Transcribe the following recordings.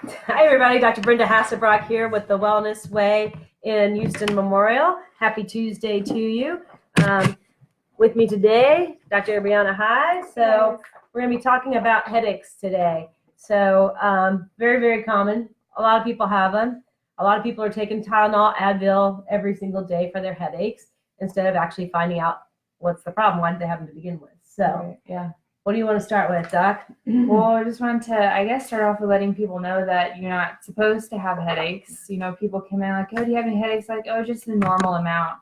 Hi, everybody. Dr. Brenda Hasselbrock here with the Wellness Way in Houston Memorial. Happy Tuesday to you. With me today, Dr. Brianna High. So we're going to be talking about headaches today. So very, very common. A lot of people have them. A lot of people are taking Tylenol, Advil every single day for their headaches instead of actually finding out what's the problem. Why did they have them to begin with? So Yeah. what do you want to start with, Doc? Well, I just wanted to, I guess, start off with letting people know that you're not supposed to have headaches. You know, people come in like, oh, do you have any headaches? Like, oh, just the normal amount.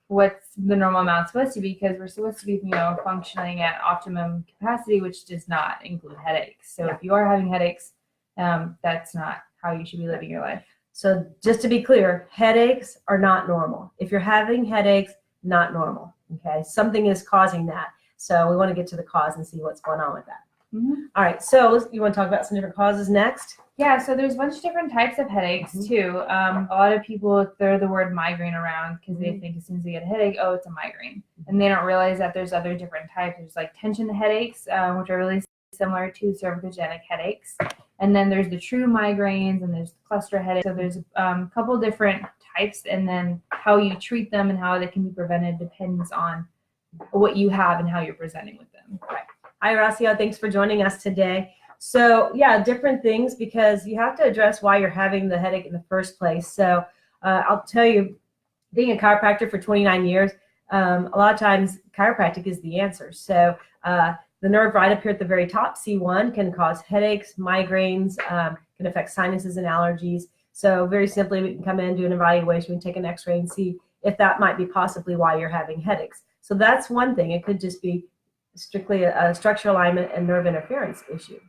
What's the normal amount supposed to be? Because we're supposed to be, functioning at optimum capacity, which does not include headaches. So if you are having headaches, that's not how you should be living your life. So just to be clear, headaches are not normal. If you're having headaches, not normal. Okay, something is causing that. So we want to get to the cause and see what's going on with that. Mm-hmm. All right, so you want to talk about some different causes next? Yeah, so there's a bunch of different types of headaches too. A lot of people throw the word migraine around because they think as soon as they get a headache, oh, it's a migraine. And they don't realize that there's other different types. There's like tension headaches, which are really similar to cervicogenic headaches. And then there's the true migraines and there's cluster headaches. So there's a couple different types, and then how you treat them and how they can be prevented depends on what you have and how you're presenting with them. Right. Hi, Rocio. Thanks for joining us today. So yeah, different things, because you have to address why you're having the headache in the first place. So I'll tell you, being a chiropractor for 29 years, a lot of times chiropractic is the answer. So the nerve right up here at the very top, C1, can cause headaches, migraines, can affect sinuses and allergies. So very simply, we can come in, do an evaluation, we take an x-ray and see if that might be possibly why you're having headaches. So that's one thing. It could just be strictly a structural alignment and nerve interference issue.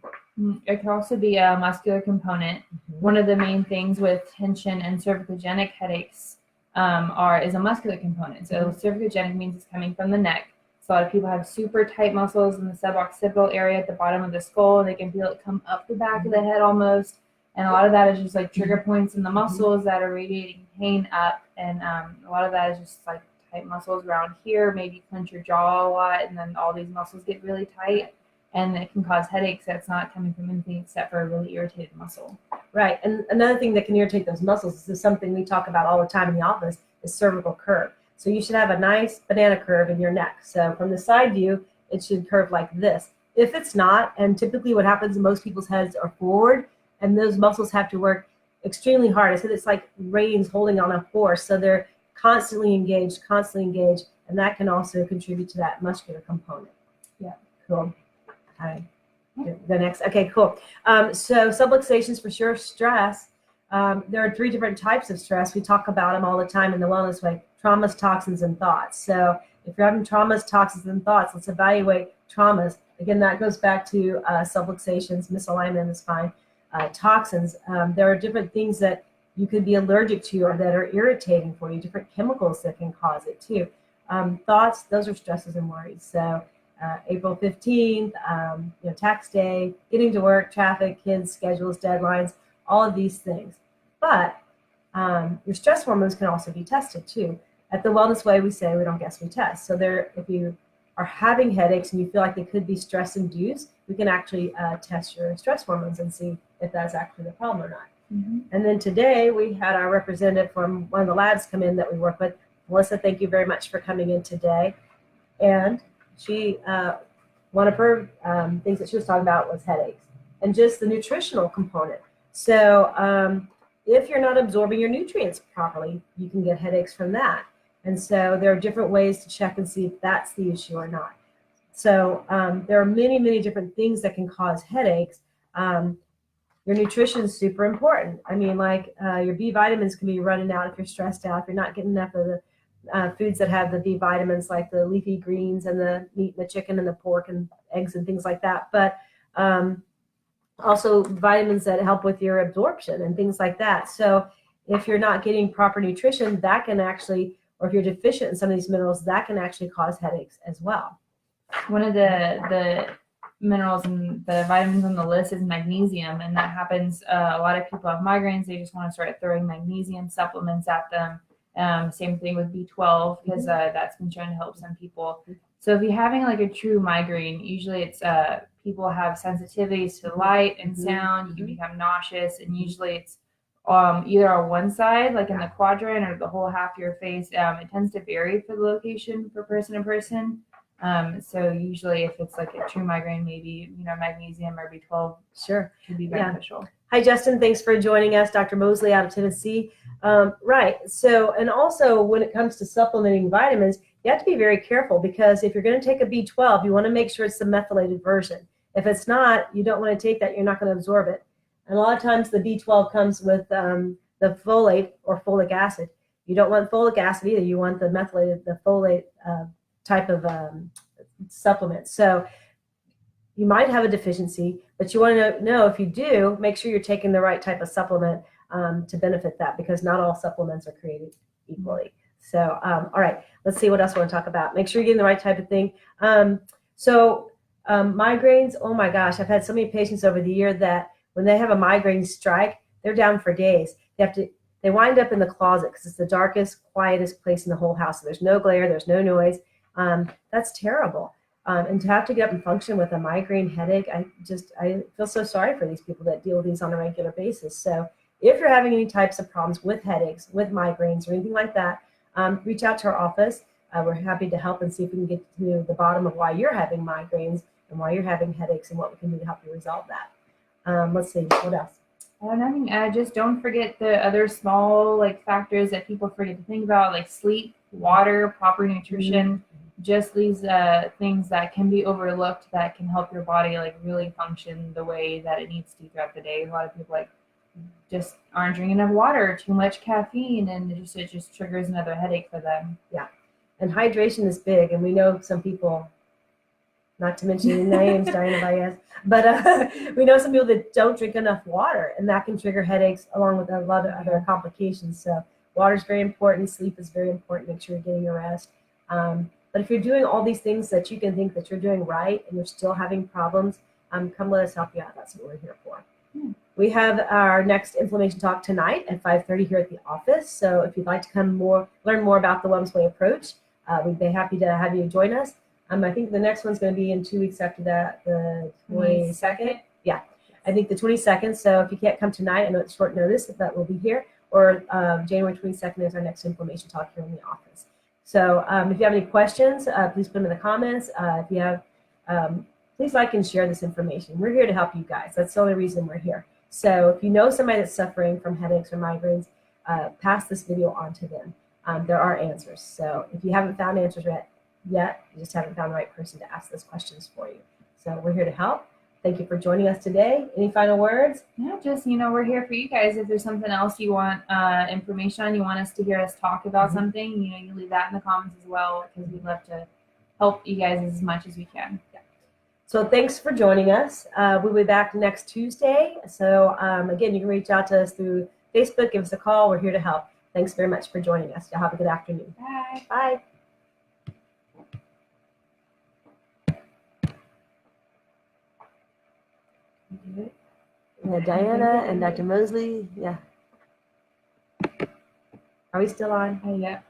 It can also be a muscular component. One of the main things with tension and cervicogenic headaches is a muscular component. So cervicogenic means it's coming from the neck. So a lot of people have super tight muscles in the suboccipital area at the bottom of the skull, and they can feel it come up the back of the head almost. And a lot of that is just like trigger points in the muscles that are radiating pain up. And a lot of that is just like tight muscles around here, maybe clench your jaw a lot, and then all these muscles get really tight, and it can cause headaches that's not coming from anything except for a really irritated muscle. Right. And another thing that can irritate those muscles, this is something we talk about all the time in the office, is cervical curve. So you should have a nice banana curve in your neck. So from the side view, it should curve like this. If it's not, and typically what happens in most people's heads are forward, and those muscles have to work extremely hard. I said it's like reins holding on a horse. So they're constantly engaged, and that can also contribute to that muscular component. Yeah. Cool. All right. The next. Okay, cool. So subluxations for sure, stress. There are 3 different types of stress. We talk about them all the time in the Wellness Way: traumas, toxins, and thoughts. So if you're having traumas, toxins, and thoughts, let's evaluate traumas. Again, that goes back to subluxations, misalignment in the spine. Toxins, there are different things that you could be allergic to or that are irritating for you, different chemicals that can cause it too. Thoughts, those are stresses and worries. So April 15th, tax day, getting to work, traffic, kids, schedules, deadlines, all of these things. But your stress hormones can also be tested too. At the Wellness Way, we say we don't guess, we test. So if you are having headaches and you feel like they could be stress induced, we can actually test your stress hormones and see if that's actually the problem or not. And then today we had our representative from one of the labs come in that we work with. Melissa, thank you very much for coming in today. And she, one of her things that she was talking about was headaches and just the nutritional component. So if you're not absorbing your nutrients properly, you can get headaches from that. And so there are different ways to check and see if that's the issue or not. So there are many, many different things that can cause headaches. Your nutrition is super important. I mean, like your B vitamins can be running out if you're stressed out, if you're not getting enough of the foods that have the B vitamins, like the leafy greens and the meat and the chicken and the pork and eggs and things like that. But also vitamins that help with your absorption and things like that. So if you're not getting proper nutrition, that can actually, or if you're deficient in some of these minerals, that can actually cause headaches as well. One of the minerals and the vitamins on the list is magnesium, and that happens. A lot of people have migraines. They just want to start throwing magnesium supplements at them. Same thing with B12, because that's been shown to help some people. So if you're having like a true migraine, usually it's people have sensitivities to light and Mhm. sound. You can become nauseous, and usually it's either on one side, like in the quadrant, or the whole half of your face. It tends to vary for the location for person to person. So usually, if it's like a true migraine, maybe magnesium or B12 Sure. could be Yeah. beneficial. Hi, Justin. Thanks for joining us. Dr. Mosley out of Tennessee. Right. So, and also when it comes to supplementing vitamins, you have to be very careful because if you're going to take a B12, you want to make sure it's the methylated version. If it's not, you don't want to take that. You're not going to absorb it. And a lot of times the B12 comes with the folate or folic acid. You don't want folic acid either. You want the methylated, the folate type of supplement. So you might have a deficiency, but you want to know if you do, make sure you're taking the right type of supplement to benefit that, because not all supplements are created equally. So, all right, let's see what else I want to talk about. Make sure you're getting the right type of thing. Migraines, oh my gosh, I've had so many patients over the year that when they have a migraine strike, they're down for days. They wind up in the closet because it's the darkest, quietest place in the whole house. So there's no glare, there's no noise. That's terrible. And to have to get up and function with a migraine headache, I feel so sorry for these people that deal with these on a regular basis. So if you're having any types of problems with headaches, with migraines, or anything like that, reach out to our office. We're happy to help and see if we can get to the bottom of why you're having migraines and why you're having headaches and what we can do to help you resolve that. Let's see, what else? Just don't forget the other small factors that people forget to think about, like sleep, water, proper nutrition. Just these things that can be overlooked that can help your body really function the way that it needs to throughout the day. A lot of people just aren't drinking enough water, too much caffeine, and it just triggers another headache for them. Yeah, and hydration is big, and we know some people, not to mention any names, Diana Baez, but we know some people that don't drink enough water, and that can trigger headaches along with a lot of other complications. So water is very important. Sleep is very important. Make sure you're getting your rest. But if you're doing all these things that you can think that you're doing right and you're still having problems, come let us help you out. That's what we're here for. We have our next inflammation talk tonight at 5:30 here at the office. So if you'd like to learn more about the Wellness Way approach, we'd be happy to have you join us. I think the next one's going to be in 2 weeks after that, the 22nd. Yeah, I think the 22nd. So if you can't come tonight, I know it's short notice, but we'll be here. Or January 22nd is our next inflammation talk here in the office. So if you have any questions, please put them in the comments. If you have, please like and share this information. We're here to help you guys. That's the only reason we're here. So if you know somebody that's suffering from headaches or migraines, pass this video on to them. There are answers. So if you haven't found answers yet, you just haven't found the right person to ask those questions for you. So we're here to help. Thank you for joining us today. Any final words? Yeah, just, we're here for you guys. If there's something else you want information on, you want us to hear us talk about something, you leave that in the comments as well, because we'd love to help you guys as much as we can. Yeah. So thanks for joining us. We'll be back next Tuesday. So again, you can reach out to us through Facebook, give us a call. We're here to help. Thanks very much for joining us. Y'all have a good afternoon. Bye. Bye. Yeah, Diana and Dr. Mosley. Yeah. Are we still on? Yeah.